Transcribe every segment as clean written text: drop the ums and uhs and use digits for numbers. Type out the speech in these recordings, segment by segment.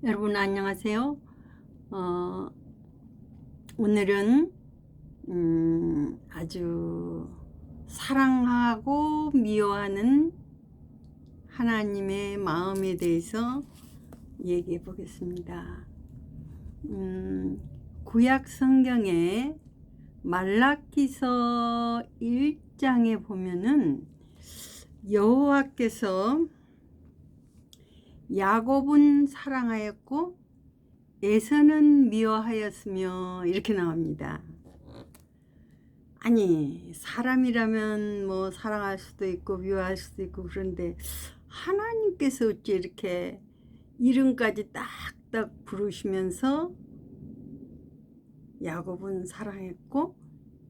여러분 안녕하세요. 오늘은 아주 사랑하고 미워하는 하나님의 마음에 대해서 얘기해 보겠습니다. 구약 성경에 말라기서 1장에 보면은 여호와께서 야곱은 사랑하였고 에서는 미워하였으며 이렇게 나옵니다. 아니, 사람이라면 뭐 사랑할 수도 있고 미워할 수도 있고, 그런데 하나님께서 어찌 이렇게 이름까지 딱딱 부르시면서 야곱은 사랑했고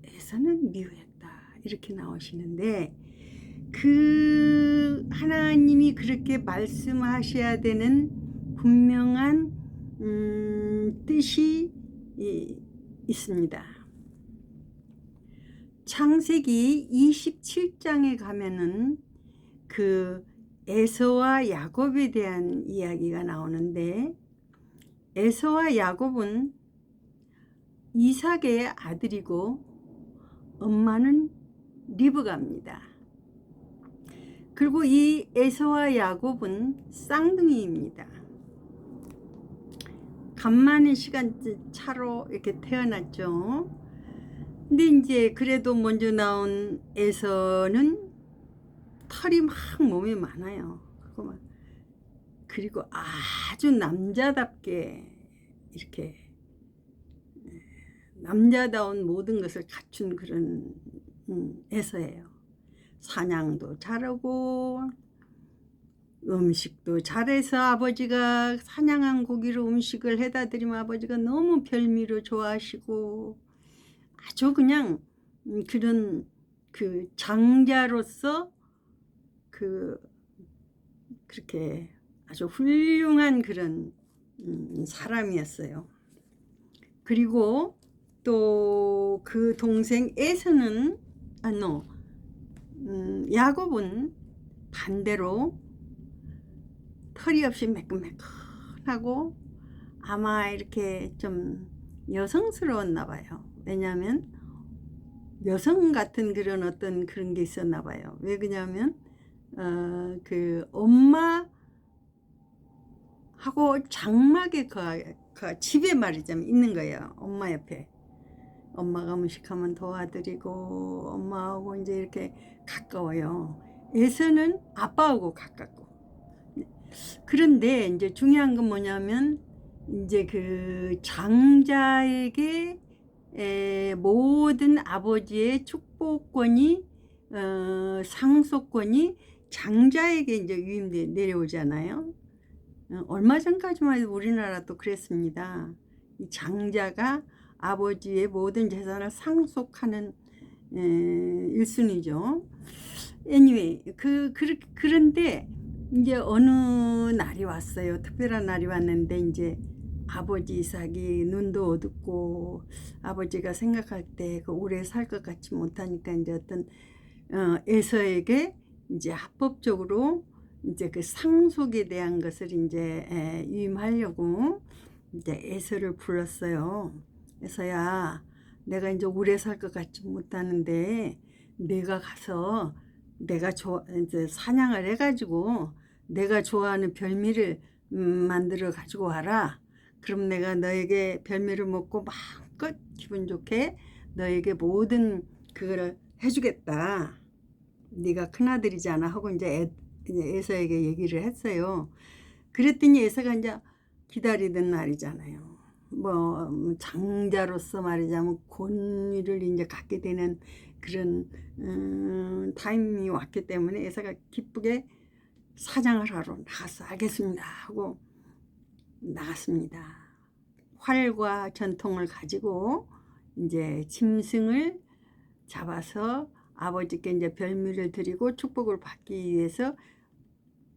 에서는 미워했다 이렇게 나오시는데, 그 하나님이 그렇게 말씀하셔야 되는 분명한 뜻이 있습니다. 창세기 27장에 가면은 그 에서와 야곱에 대한 이야기가 나오는데, 에서와 야곱은 이삭의 아들이고 엄마는 리브가입니다. 그리고 이 에서와 야곱은 쌍둥이입니다. 간만의 시간 차로 이렇게 태어났죠. 근데 이제 그래도 먼저 나온 에서는 털이 막 몸에 많아요. 그리고 아주 남자답게 이렇게 남자다운 모든 것을 갖춘 그런 에서예요. 사냥도 잘하고 음식도 잘해서 아버지가 사냥한 고기로 음식을 해다 드리면 아버지가 너무 별미로 좋아하시고, 아주 그냥 그런 그 장자로서 그렇게 아주 훌륭한 그런 사람이었어요. 그리고 또 그 동생 에서는 야곱은 반대로 털이 없이 매끈매끈하고 아마 이렇게 좀 여성스러웠나 봐요. 왜냐하면 여성 같은 그런 어떤 그런 게 있었나 봐요. 왜 그러냐면 그 엄마하고 장막에 그 집에 말이자면 있는 거예요. 엄마 옆에. 엄마가 음식하면 도와드리고 엄마하고 이제 이렇게 가까워요. 에서는 아빠하고 가깝고. 그런데 이제 중요한 건 뭐냐면, 이제 그 장자에게 모든 아버지의 축복권이 상속권이 장자에게 이제 위임돼 내려오잖아요. 얼마 전까지만 해도 우리나라도 그랬습니다. 이 장자가 아버지의 모든 재산을 상속하는 일순위죠. anyway, 그런데 이제 어느 날이 왔어요. 특별한 날이 왔는데, 이제 아버지 이삭이 눈도 어둡고 아버지가 생각할 때 그 오래 살 것 같지 못하니까 이제 어떤 에서에게 이제 합법적으로 이제 그 상속에 대한 것을 이제 위임하려고 이제 에서를 불렀어요. 에서야, 내가 이제 오래 살 것 같지 못하는데 내가 가서 내가 이제 사냥을 해가지고 내가 좋아하는 별미를 만들어 가지고 와라. 그럼 내가 너에게 별미를 먹고 마음껏 기분 좋게 너에게 모든 그거를 해주겠다. 네가 큰아들이잖아 하고 이제 에서에게 얘기를 했어요. 그랬더니 에서가 이제 기다리던 날이잖아요. 뭐 장자로서 말이자면 권위를 이제 갖게 되는 그런 타임이 왔기 때문에 에서가 기쁘게 사냥을 하러 나갔어. 알겠습니다 하고 나갔습니다. 활과 전통을 가지고 이제 짐승을 잡아서 아버지께 이제 별미를 드리고 축복을 받기 위해서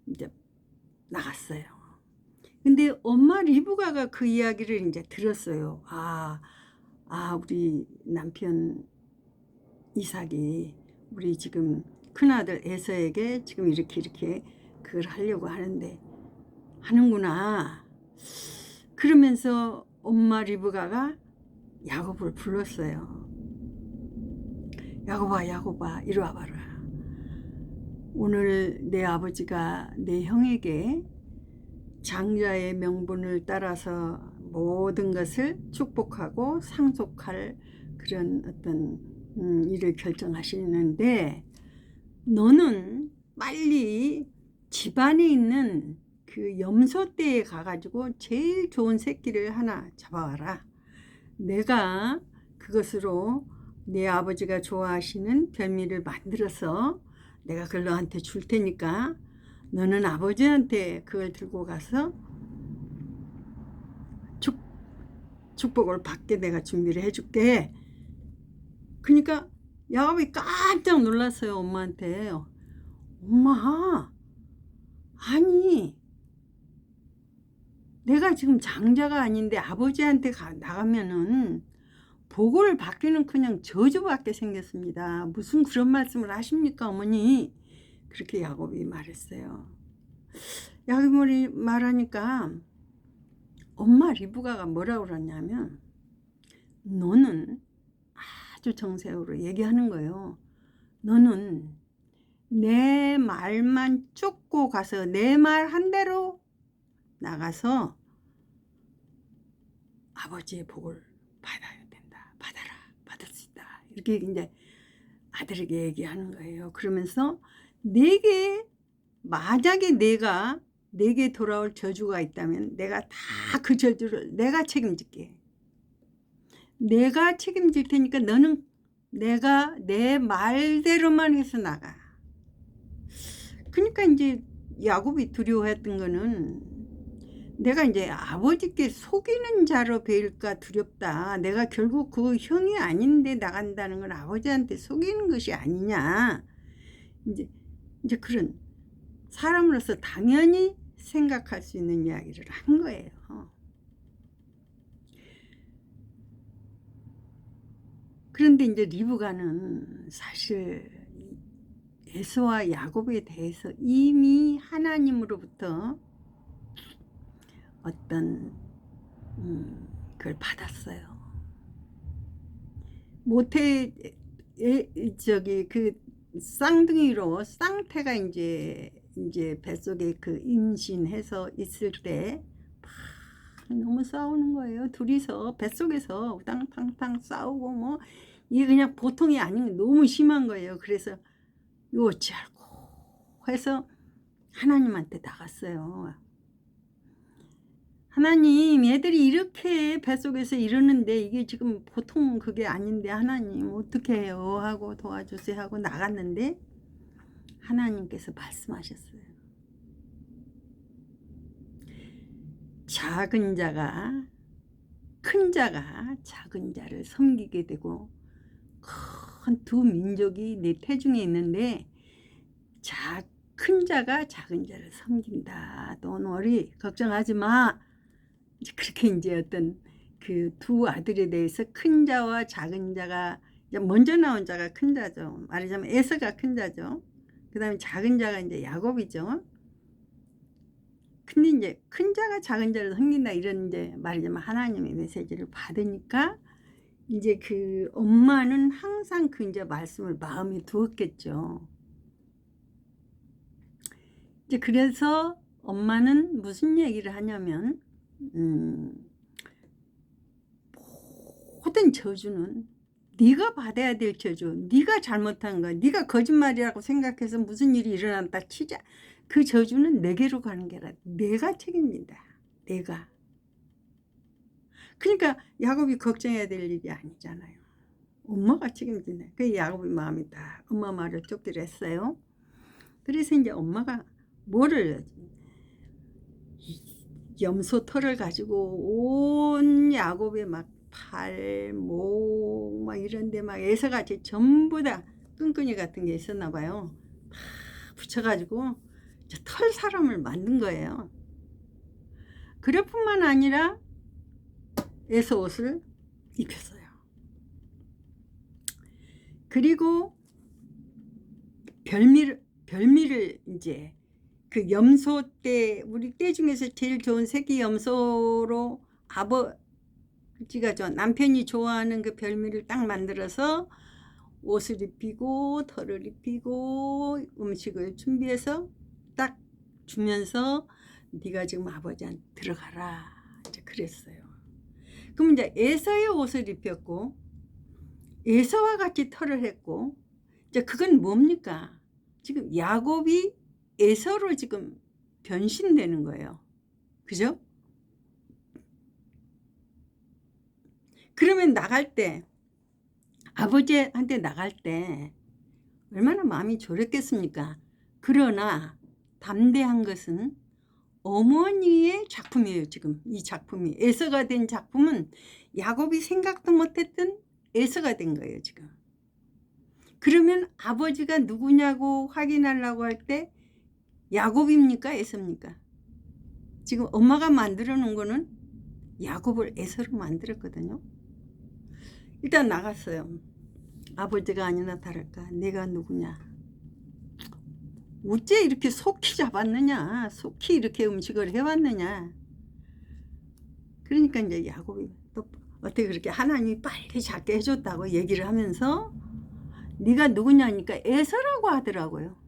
이제 나갔어요. 근데 엄마 리브가가 그 이야기를 이제 들었어요. 우리 남편 이삭이 우리 지금 큰아들 에서에게 지금 이렇게 그걸 하려고 하는데 하는구나. 그러면서 엄마 리브가가 야곱을 불렀어요. 야곱아, 야곱아, 이리 와봐라. 오늘 내 아버지가 내 형에게 장자의 명분을 따라서 모든 것을 축복하고 상속할 그런 어떤 일을 결정하시는데, 너는 빨리 집안에 있는 그 염소떼에 가가지고 제일 좋은 새끼를 하나 잡아와라. 내가 그것으로 내 아버지가 좋아하시는 별미를 만들어서 내가 그걸 너한테 줄 테니까 너는 아버지한테 그걸 들고 가서 축복을 받게 내가 준비를 해줄게. 그러니까 야곱이 깜짝 놀랐어요. 엄마한테. 엄마, 아니 내가 지금 장자가 아닌데 아버지한테 나가면은 복을 받기는 그냥 저주받게 생겼습니다. 무슨 그런 말씀을 하십니까, 어머니? 그렇게 야곱이 말했어요. 야곱이 말하니까 엄마 리브가가 뭐라고 그러냐면, 너는 아주 정색으로 얘기하는 거예요. 너는 내 말만 쫓고 가서 내 말 한 대로 나가서 아버지의 복을 받아야 된다. 받아라. 받을 수 있다. 이렇게 이제 아들에게 얘기하는 거예요. 그러면서 만약에 내게 돌아올 저주가 있다면 내가 다 그 저주를 내가 책임질게. 내가 책임질 테니까 너는 내가 내 말대로만 해서 나가. 그러니까 이제 야곱이 두려워했던 거는, 내가 이제 아버지께 속이는 자로 배일까 두렵다. 내가 결국 그 형이 아닌데 나간다는 건 아버지한테 속이는 것이 아니냐. 이제 그런 사람으로서 당연히 생각할 수 있는 이야기를 한 거예요. 그런데 이제 리브가는 사실 에서와 야곱에 대해서 이미 하나님으로부터 어떤 그걸 받았어요. 모태 그 쌍둥이로 쌍태가 이제 뱃속에 그 임신해서 있을 때 너무 싸우는 거예요. 둘이서 뱃속에서 우당탕탕 싸우고 뭐 이게 그냥 보통이 아닌 게 너무 심한 거예요. 그래서 이거 어찌할꼬 해서 하나님한테 나갔어요. 하나님, 얘들이 이렇게 뱃속에서 이러는데 이게 지금 보통 그게 아닌데 하나님 어떻게 해요? 하고 도와주세요 하고 나갔는데 하나님께서 말씀하셨어요. 작은 자가 큰 자가 작은 자를 섬기게 되고, 큰 두 민족이 내 태중에 있는데 큰 자가 작은 자를 섬긴다. Don't worry, 걱정하지 마. 그렇게 이제 어떤 그 두 아들에 대해서 큰 자와 작은 자가, 먼저 나온 자가 큰 자죠. 말하자면 에서가 큰 자죠. 그 다음에 작은 자가 이제 야곱이죠. 근데 이제 큰 자가 작은 자를 섬긴다, 이런 이제 말하자면 하나님의 메시지를 받으니까 이제 그 엄마는 항상 그 이제 말씀을 마음에 두었겠죠. 이제 그래서 엄마는 무슨 얘기를 하냐면, 모든 저주는 네가 받아야 될 저주, 네가 잘못한 거, 네가 거짓말이라고 생각해서 무슨 일이 일어났다 치자, 그 저주는 내게로 가는 게 아니라 내가 책임진다. 내가. 그러니까 야곱이 걱정해야 될 일이 아니잖아요. 엄마가 책임진다. 그 야곱의 마음이 다 엄마 말을 쫓기로 했어요. 그래서 이제 엄마가 뭐를, 염소 털을 가지고 온 야곱의 막 팔, 목, 막 이런데 막 에서같이 전부 다 끈끈이 같은 게 있었나 봐요. 막 붙여가지고 털 사람을 만든 거예요. 그뿐만 아니라 에서 옷을 입혔어요. 그리고 별미를 이제 그 염소 떼, 우리 떼 중에서 제일 좋은 새끼 염소로 아버지가 남편이 좋아하는 그 별미를 딱 만들어서 옷을 입히고 털을 입히고 음식을 준비해서 딱 주면서 네가 지금 아버지한테 들어가라 이제 그랬어요. 그럼 이제 에서의 옷을 입혔고 에서와 같이 털을 했고, 이제 그건 뭡니까? 지금 야곱이 에서로 지금 변신되는 거예요. 그죠? 그러면 나갈 때, 아버지한테 나갈 때 얼마나 마음이 졸였겠습니까? 그러나 담대한 것은 어머니의 작품이에요. 지금 이 작품이 에서가 된 작품은 야곱이 생각도 못했던 에서가 된 거예요. 지금. 그러면 아버지가 누구냐고 확인하려고 할 때 야곱입니까? 에서입니까? 지금 엄마가 만들어 놓은 거는 야곱을 에서로 만들었거든요. 일단 나갔어요. 아버지가 아니나 다를까 내가 누구냐, 어째 이렇게 속히 잡았느냐, 속히 이렇게 음식을 해왔느냐. 그러니까 이제 야곱이 또 어떻게 그렇게 하나님이 빨리 잡게 해줬다고 얘기를 하면서 네가 누구냐니까 에서라고 하더라고요.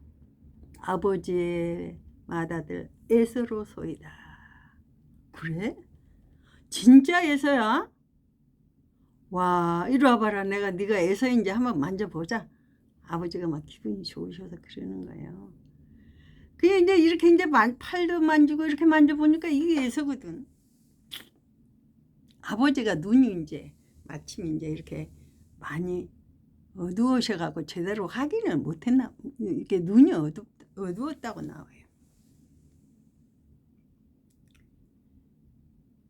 아버지의 맏아들 에서로소이다. 그래? 진짜 에서야? 와, 이리 와봐라. 내가 네가 에서인지 한번 만져보자. 아버지가 막 기분이 좋으셔서 그러는 거예요. 그게 이제 이렇게 이제 팔도 만지고 이렇게 만져보니까 이게 에서거든. 아버지가 눈이 이제 마침 이제 이렇게 많이 어두우셔가지고 제대로 확인을 못했나, 이렇게 눈이 어두웠다고 나와요.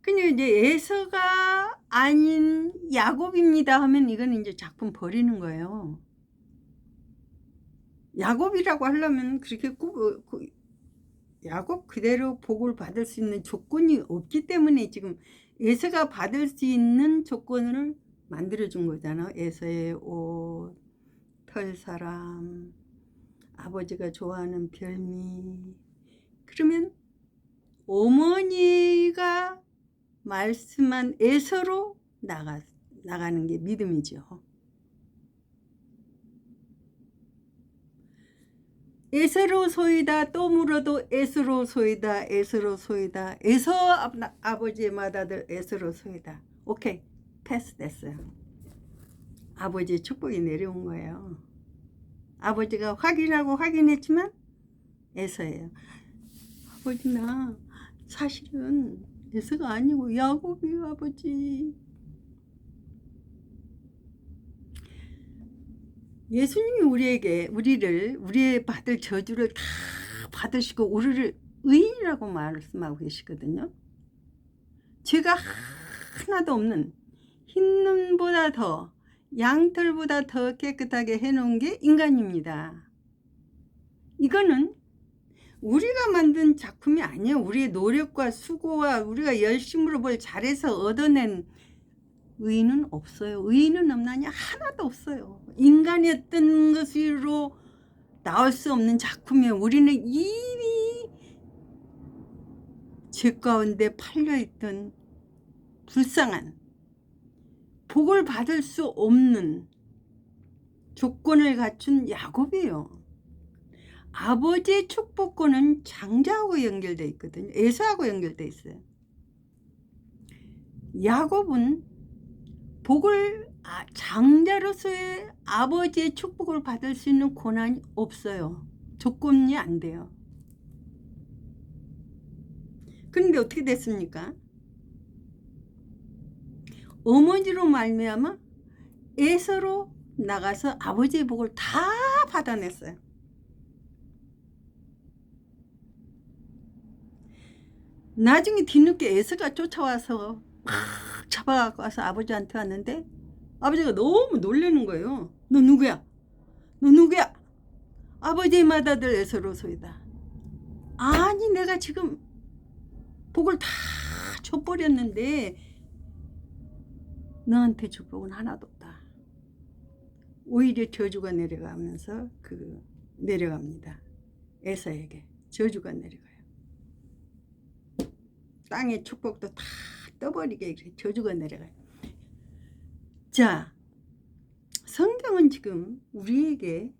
근데 이제 에서가 아닌 야곱입니다 하면 이건 이제 작품 버리는 거예요. 야곱이라고 하려면 그렇게 야곱 그대로 복을 받을 수 있는 조건이 없기 때문에 지금 에서가 받을 수 있는 조건을 만들어준 거잖아. 에서의 옷, 털사람, 아버지가 좋아하는 별미. 그러면 어머니가 말씀한 에서로 나가는 게 믿음이죠. 에서로소이다. 또 물어도 에서로소이다. 에서로소이다. 에서 아버지의 맏아들 에서로소이다. 오케이, 패스 됐어요. 아버지의 축복이 내려온 거예요. 아버지가 확인하고 확인했지만 에서예요. 아버지 나 사실은 에서가 아니고 야곱이에요 아버지. 예수님이 우리의 받을 저주를 다 받으시고 우리를 의인이라고 말씀하고 계시거든요. 죄가 하나도 없는 흰 눈보다 더, 양털보다 더 깨끗하게 해놓은 게 인간입니다. 이거는 우리가 만든 작품이 아니에요. 우리의 노력과 수고와 우리가 열심으로 뭘 잘해서 얻어낸 의인은 없어요. 의인은 없나냐? 하나도 없어요. 인간이 어떤 것으로 나올 수 없는 작품이에요. 우리는 이미 죄 가운데 팔려있던 불쌍한, 복을 받을 수 없는 조건을 갖춘 야곱이에요. 아버지의 축복권은 장자하고 연결되어 있거든요. 에서하고 연결되어 있어요. 야곱은 장자로서의 아버지의 축복을 받을 수 있는 권한이 없어요. 조건이 안 돼요. 그런데 어떻게 됐습니까? 어머니로 말미암아 에서로 나가서 아버지의 복을 다 받아냈어요. 나중에 뒤늦게 에서가 쫓아와서 막 잡아갖고 와서 아버지한테 왔는데 아버지가 너무 놀라는 거예요. 너 누구야? 너 누구야? 아버지의 맏아들 에서로소이다. 아니 내가 지금 복을 다 줘버렸는데 너한테 축복은 하나도 없다. 오히려 저주가 내려가면서 내려갑니다. 에서에게. 저주가 내려가요. 땅의 축복도 다 떠버리게 이렇게 저주가 내려가요. 자, 성경은 지금 우리에게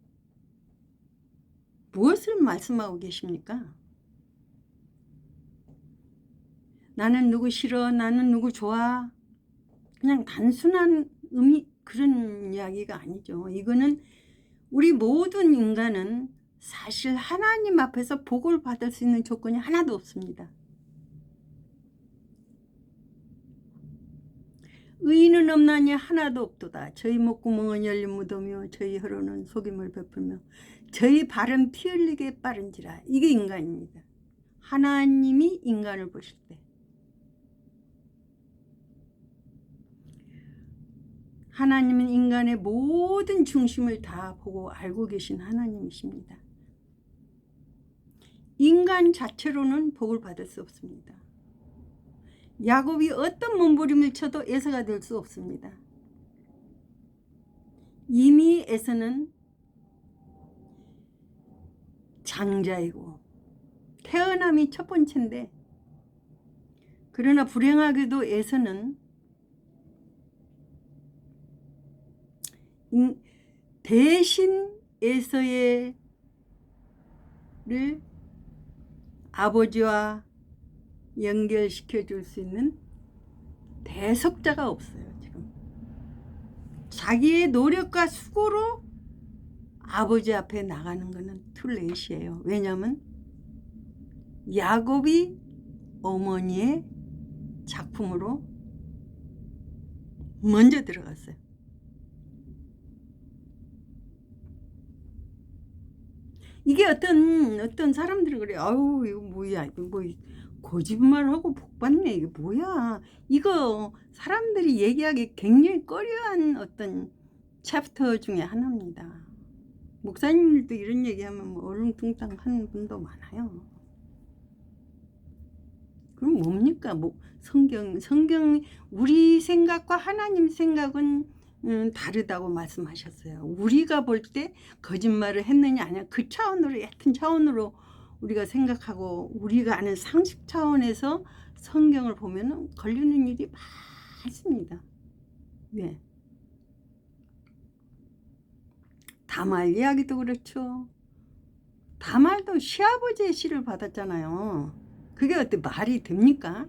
무엇을 말씀하고 계십니까? 나는 누구 싫어, 나는 누구 좋아, 그냥 단순한 그런 이야기가 아니죠. 이거는 우리 모든 인간은 사실 하나님 앞에서 복을 받을 수 있는 조건이 하나도 없습니다. 의인은 없나니 하나도 없도다. 저희 목구멍은 열린 무덤이요 저희 혀로는 속임을 베풀며 저희 발은 피 흘리게 빠른지라. 이게 인간입니다. 하나님이 인간을 보실 때 하나님은 인간의 모든 중심을 다 보고 알고 계신 하나님이십니다. 인간 자체로는 복을 받을 수 없습니다. 야곱이 어떤 몸부림을 쳐도 에서가 될 수 없습니다. 이미 에서는 장자이고 태어남이 첫 번째인데, 그러나 불행하게도 에서는 대신 에서를 아버지와 연결시켜 줄 수 있는 대속자가 없어요. 지금 자기의 노력과 수고로 아버지 앞에 나가는 것은 툴레이시예요. 왜냐하면 야곱이 어머니의 작품으로 먼저 들어갔어요. 이게 어떤 사람들이 그래. 아유 이거 뭐야, 이거 뭐 거짓말하고 복 받네, 이게 뭐야. 이거 사람들이 얘기하기 굉장히 꺼려한 어떤 챕터 중에 하나입니다. 목사님들도 이런 얘기하면 뭐 얼렁뚱땅 하는 분도 많아요. 그럼 뭡니까? 뭐 성경 우리 생각과 하나님 생각은 다르다고 말씀하셨어요. 우리가 볼 때 거짓말을 했느냐 아니야, 그 차원으로, 얕은 차원으로 우리가 생각하고 우리가 아는 상식 차원에서 성경을 보면 걸리는 일이 많습니다. 네. 다말 이야기도 그렇죠. 다말도 시아버지의 시를 받았잖아요. 그게 어때 말이 됩니까?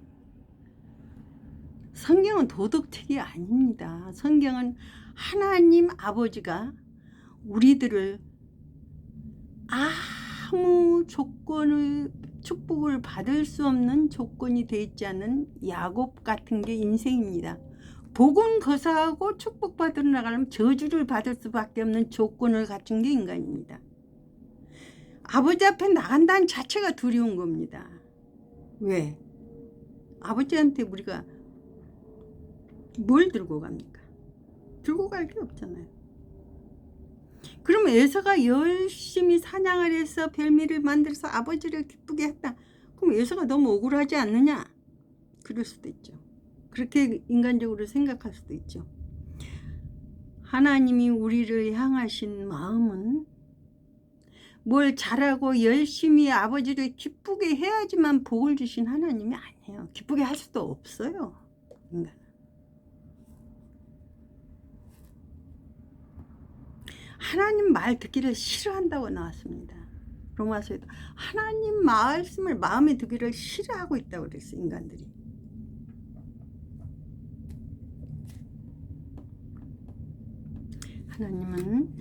성경은 도덕책이 아닙니다. 성경은 하나님 아버지가 우리들을 아무 조건을 축복을 받을 수 없는 조건이 되어 있지 않은 야곱 같은 게 인생입니다. 복은 거사하고 축복받으러 나가려면 저주를 받을 수밖에 없는 조건을 갖춘 게 인간입니다. 아버지 앞에 나간다는 자체가 두려운 겁니다. 왜? 아버지한테 우리가 뭘 들고 갑니까? 들고 갈 게 없잖아요. 그러면 에서가 열심히 사냥을 해서 별미를 만들어서 아버지를 기쁘게 했다. 그럼 에서가 너무 억울하지 않느냐? 그럴 수도 있죠. 그렇게 인간적으로 생각할 수도 있죠. 하나님이 우리를 향하신 마음은 뭘 잘하고 열심히 아버지를 기쁘게 해야지만 복을 주신 하나님이 아니에요. 기쁘게 할 수도 없어요. 인간. 하나님 말 듣기를 싫어한다고 나왔습니다. 로마서에도 하나님 말씀을 마음에 두기를 싫어하고 있다고 그랬어요. 인간들이. 하나님은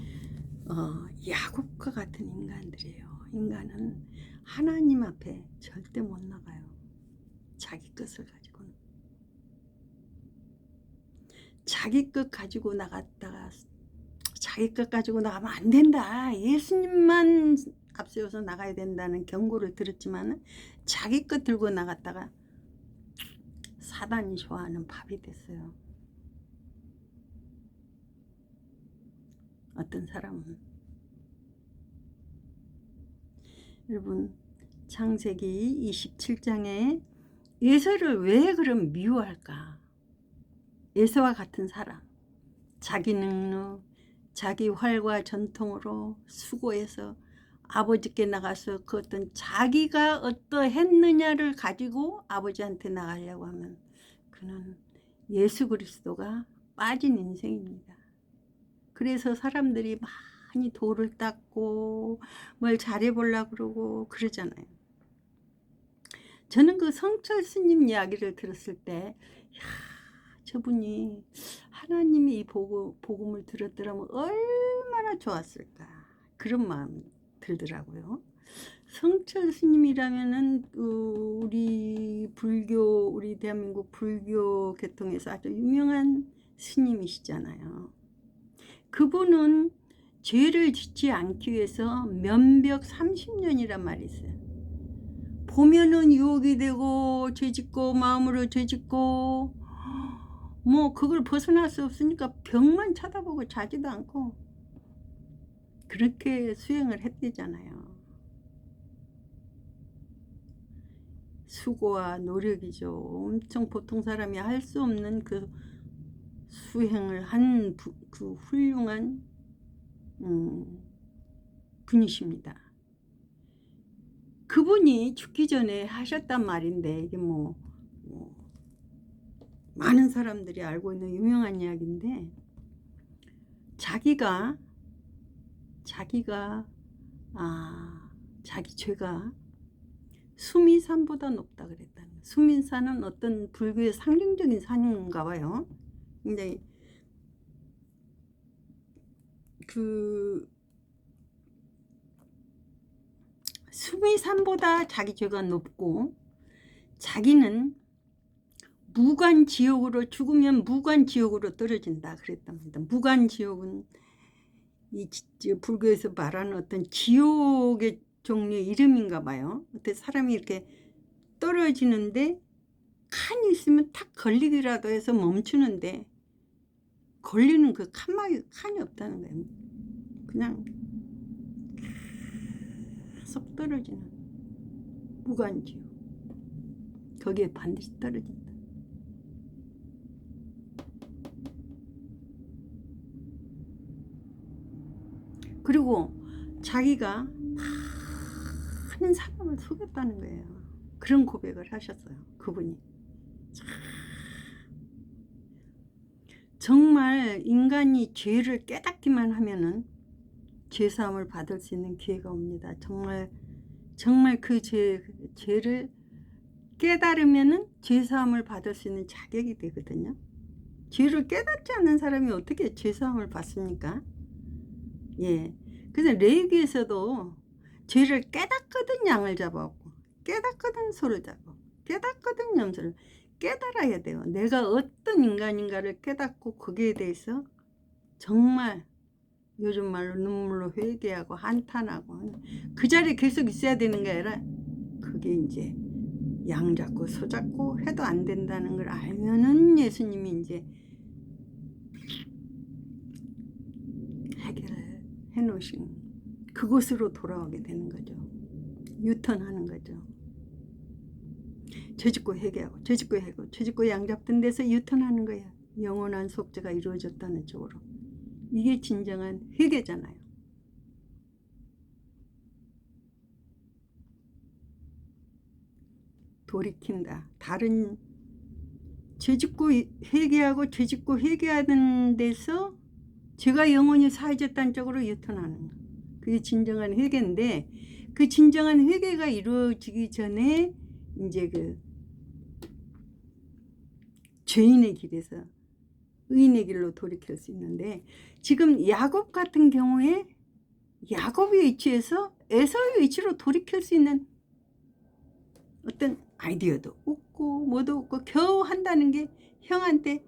야곱과 같은 인간들이에요. 인간은 하나님 앞에 절대 못 나가요. 자기 것을 가지고는. 자기 것 가지고 나갔다가 자기 것 가지고 나가면 안 된다. 예수님만 앞세워서 나가야 된다는 경고를 들었지만 자기 것 들고 나갔다가 사단이 좋아하는 밥이 됐어요. 어떤 사람은. 여러분, 창세기 27장에 에서를 왜 그럼 미워할까? 에서와 같은 사람, 자기 능력, 자기 활과 전통으로 수고해서 아버지께 나가서 그 어떤 자기가 어떠했느냐를 가지고 아버지한테 나가려고 하면 그는 예수 그리스도가 빠진 인생입니다. 그래서 사람들이 많이 돌을 닦고 뭘 잘해보려고 그러고 그러잖아요. 저는 그 성철 스님 이야기를 들었을 때 저분이 하나님이 이 복음을 들었더라면 얼마나 좋았을까 그런 마음이 들더라고요. 성철 스님이라면은 우리 대한민국 불교 계통에서 아주 유명한 스님이시잖아요. 그분은 죄를 짓지 않기 위해서 면벽 30년이란 말이 있어요. 보면은 유혹이 되고 죄짓고 마음으로 죄짓고 뭐 그걸 벗어날 수 없으니까 벽만 쳐다보고 자지도 않고 그렇게 수행을 했대잖아요. 수고와 노력이죠. 엄청 보통 사람이 할 수 없는 그 수행을 한 그 훌륭한 분이십니다. 그분이 죽기 전에 하셨단 말인데 이게 뭐 많은 사람들이 알고 있는 유명한 이야기인데 자기가 자기 죄가 수미산보다 높다 그랬다는 거예요. 수미산은 어떤 불교의 상징적인 산인가 봐요. 근데 그 수미산보다 자기 죄가 높고 자기는 무간지옥으로 죽으면 무간지옥으로 떨어진다 그랬답니다. 무간지옥은 이 불교에서 말하는 어떤 지옥의 종류의 이름인가 봐요. 어떤 사람이 이렇게 떨어지는데 칸이 있으면 탁 걸리기라도 해서 멈추는데 걸리는 그 칸이 없다는 거예요. 그냥 계속 떨어지는 무간지옥. 거기에 반드시 떨어진다. 그리고 자기가 많은 사람을 속였다는 거예요. 그런 고백을 하셨어요. 그분이. 정말 인간이 죄를 깨닫기만 하면은 죄사함을 받을 수 있는 기회가 옵니다. 정말 그 죄를 깨달으면은 죄사함을 받을 수 있는 자격이 되거든요. 죄를 깨닫지 않는 사람이 어떻게 죄사함을 받습니까? 예. 그래서 레위기에서도 죄를 깨닫거든 양을 잡아갖고 깨닫거든 소를 잡고 깨닫거든 염소를 깨달아야 돼요. 내가 어떤 인간인가를 깨닫고 거기에 대해서 정말 요즘 말로 눈물로 회개하고 한탄하고 그 자리에 계속 있어야 되는 게 아니라 그게 이제 양 잡고 소 잡고 해도 안 된다는 걸 알면은 예수님이 이제 해결을 해놓으신 그곳으로 돌아오게 되는 거죠. 유턴하는 거죠. 죄짓고 회개하고 죄짓고 해고 죄짓고 양 잡던 데서 유턴하는 거야. 영원한 속죄가 이루어졌다는 쪽으로. 이게 진정한 회개잖아요. 돌이킨다. 다른 죄짓고 회개하고 죄짓고 회개하는 데서 죄가 영원히 사해졌다는 쪽으로 유턴하는 거. 그게 진정한 회개인데 그 진정한 회개가 이루어지기 전에 이제 그 죄인의 길에서 의인의 길로 돌이킬 수 있는데 지금 야곱 같은 경우에 야곱의 위치에서 에서의 위치로 돌이킬 수 있는 어떤 아이디어도 없고 뭐도 없고 겨우 한다는 게 형한테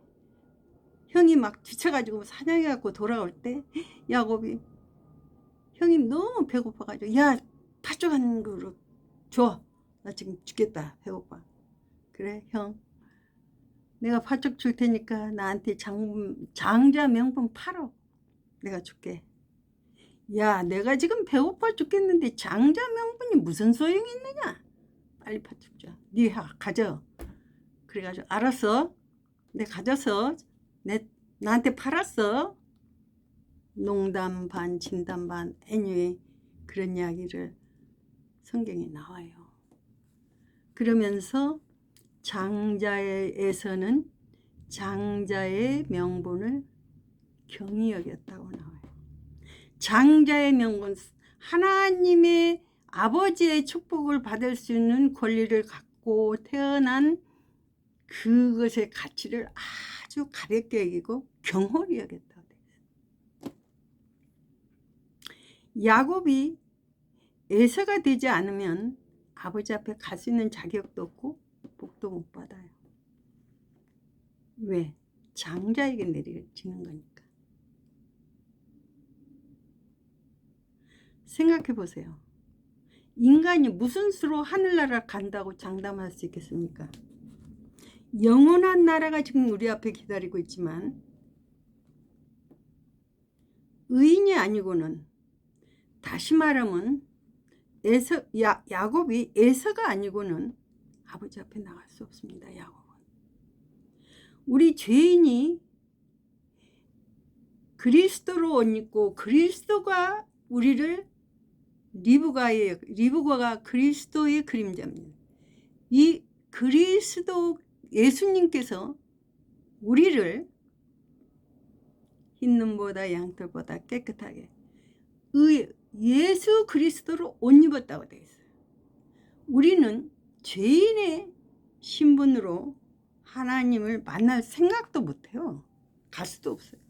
형이 막 지쳐가지고 사냥해갖고 돌아올 때 야곱이 형이 너무 배고파가지고 야 팥죽 한 그릇 줘. 나 지금 죽겠다 배고파. 그래 형 내가 팥죽 줄 테니까 나한테 장자 명분 팔어. 내가 줄게. 야 내가 지금 배고파 죽겠는데 장자 명분이 무슨 소용이 있느냐. 빨리 팥죽 줘. 네 가져. 그래가지고 알았어. 내가 가져서 나한테 팔았어. 농담 반 진담 반 anyway 그런 이야기를 성경에 나와요. 그러면서 장자에서는 장자의 명분을 경히 여겼다고 나와요. 장자의 명분, 하나님의 아버지의 축복을 받을 수 있는 권리를 갖고 태어난 그것의 가치를 아주 가볍게 여기고 경홀히 여겼다고 돼요. 야곱이 에서가 되지 않으면 아버지 앞에 갈 수 있는 자격도 없고 복도 못 받아요. 왜? 장자에게 내려지는 거니까. 생각해 보세요. 인간이 무슨 수로 하늘나라 간다고 장담할 수 있겠습니까? 영원한 나라가 지금 우리 앞에 기다리고 있지만 의인이 아니고는, 다시 말하면 야곱이 에서가 아니고는 아버지 앞에 나갈 수 없습니다. 야곱은. 우리 죄인이 그리스도로 옷 입고 그리스도가 우리를 리브가가 그리스도의 그림자입니다. 이 그리스도 예수님께서 우리를 흰눈보다 양털보다 깨끗하게 예수 그리스도로 옷 입었다고 되어 있어요. 우리는 죄인의 신분으로 하나님을 만날 생각도 못해요. 갈 수도 없어요.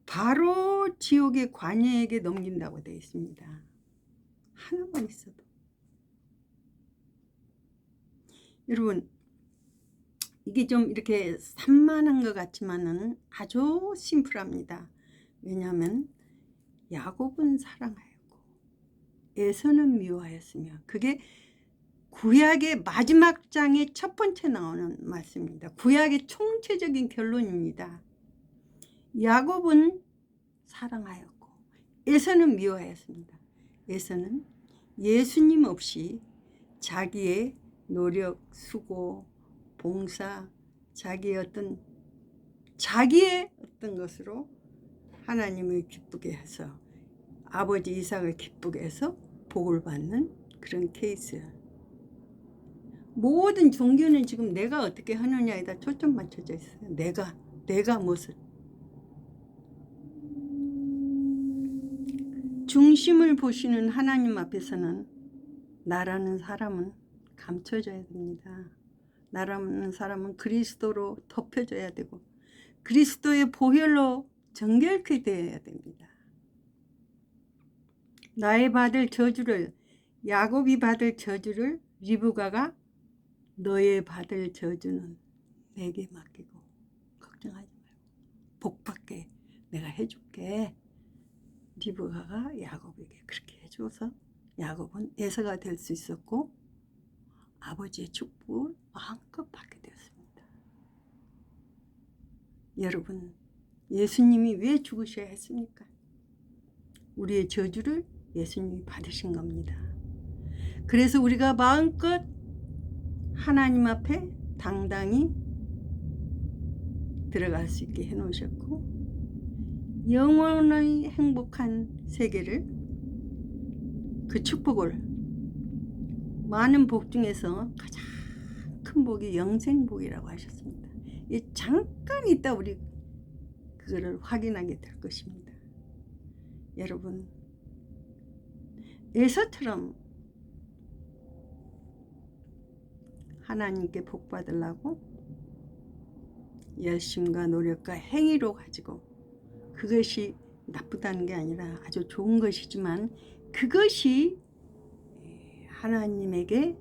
바로 지옥의 관예에게 넘긴다고 되어 있습니다. 하나만 있어도. 여러분, 이게 좀 이렇게 산만한 것 같지만은 아주 심플합니다. 왜냐하면 야곱은 사랑하였고 에서는 미워하였으며, 그게 구약의 마지막 장의 첫 번째 나오는 말씀입니다. 구약의 총체적인 결론입니다. 야곱은 사랑하였고 에서는 미워하였습니다. 에서는 예수님 없이 자기의 노력, 수고, 봉사, 자기의 어떤 것으로 하나님을 기쁘게 해서, 아버지 이삭을 기쁘게 해서 복을 받는 그런 케이스예요. 모든 종교는 지금 내가 어떻게 하느냐에다 초점 맞춰져 있어요. 내가 무엇을. 중심을 보시는 하나님 앞에서는 나라는 사람은 감춰져야 됩니다. 나라는 사람은 그리스도로 덮여져야 되고 그리스도의 보혈로 정결케 되어야 됩니다. 나의 받을 저주를, 야곱이 받을 저주를 리브가가 너의 받을 저주는 내게 맡기고 걱정하지 말고 복받게 내가 해줄게. 리브가가 야곱에게 그렇게 해줘서 야곱은 에서가 될 수 있었고 아버지의 축복을 마음껏 받게 되었습니다. 여러분, 예수님이 왜 죽으셔야 했습니까? 우리의 저주를 예수님이 받으신 겁니다. 그래서 우리가 마음껏 하나님 앞에 당당히 들어갈 수 있게 해놓으셨고, 영원히 행복한 세계를, 그 축복을, 많은 복 중에서 가장 큰 복이 영생복이라고 하셨습니다. 잠깐 있다 우리 그거를 확인하게 될 것입니다. 여러분, 에서처럼 하나님께 복 받으려고 열심과 노력과 행위로 가지고, 그것이 나쁘다는 게 아니라 아주 좋은 것이지만 그것이 하나님에게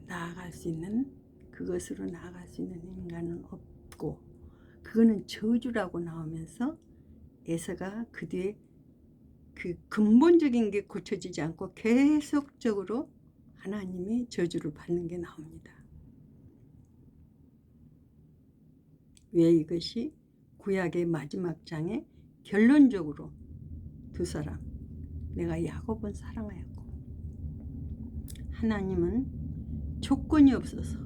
나아갈 수 있는, 그것으로 나아갈 수 있는 인간은 없고, 그거는 저주라고 나오면서 에서가 그 뒤에 그 근본적인 게 고쳐지지 않고 계속적으로 하나님의 저주를 받는 게 나옵니다. 왜? 이것이 구약의 마지막 장에 결론적으로 두 사람, 내가 야곱은 사랑하였고 하나님은 조건이 없어서,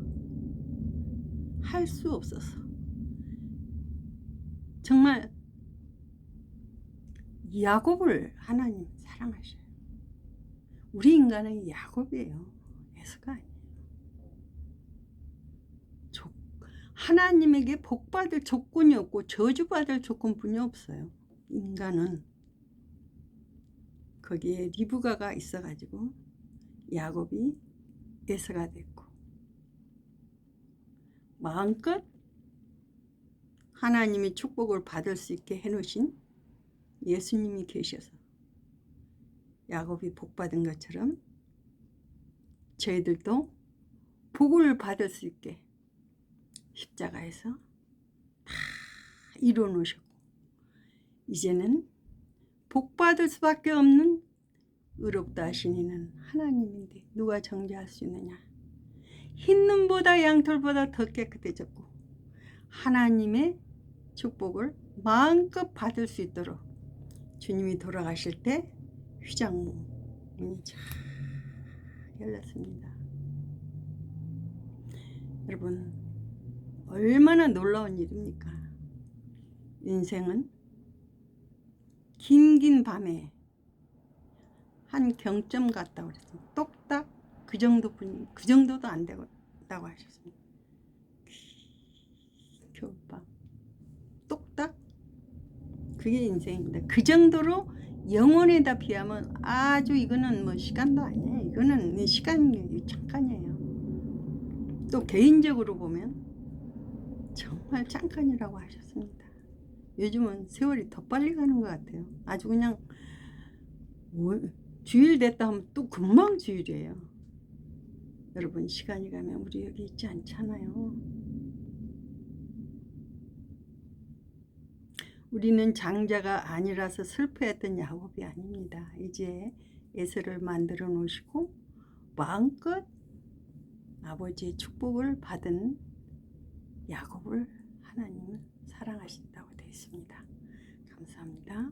할 수 없어서, 정말 야곱을 하나님 사랑하셔요. 우리 인간은 야곱이에요. 에서가 아니에요. 하나님에게 복받을 조건이 없고 저주받을 조건뿐이 없어요. 인간은. 거기에 리브가가 있어가지고 야곱이 에서가 됐고, 마음껏 하나님이 축복을 받을 수 있게 해놓으신 예수님이 계셔서 야곱이 복받은 것처럼 저희들도 복을 받을 수 있게 십자가에서 다 이루어 놓으셨고, 이제는 복받을 수밖에 없는 의롭다 하신 이는 하나님인데 누가 정죄할 수 있느냐. 흰 눈보다 양털보다 더 깨끗해졌고 하나님의 축복을 마음껏 받을 수 있도록 주님이 돌아가실 때 휘장문이 쫙 열렸습니다. 여러분, 얼마나 놀라운 일입니까? 인생은 긴 밤에 한 경점 같다고 그랬습니다. 똑딱 그 정도뿐이, 그 정도도 안 된다고 하셨습니다. 겨울밤 똑딱 그게 인생입니다. 그 정도로 영혼에다 비하면 아주 이거는 뭐 시간도 아니에요. 이거는 시간이 잠깐이에요. 또 개인적으로 보면 정말 잠깐이라고 하셨습니다. 요즘은 세월이 더 빨리 가는 것 같아요. 아주 그냥 주일 됐다 하면 또 금방 주일이에요. 여러분, 시간이 가면 우리 여기 있지 않잖아요. 우리는 장자가 아니라서 슬퍼했던 야곱이 아닙니다. 이제 에서를 만들어 놓으시고 마음껏 아버지의 축복을 받은 야곱을 하나님은 사랑하신다고 되어 있습니다. 감사합니다.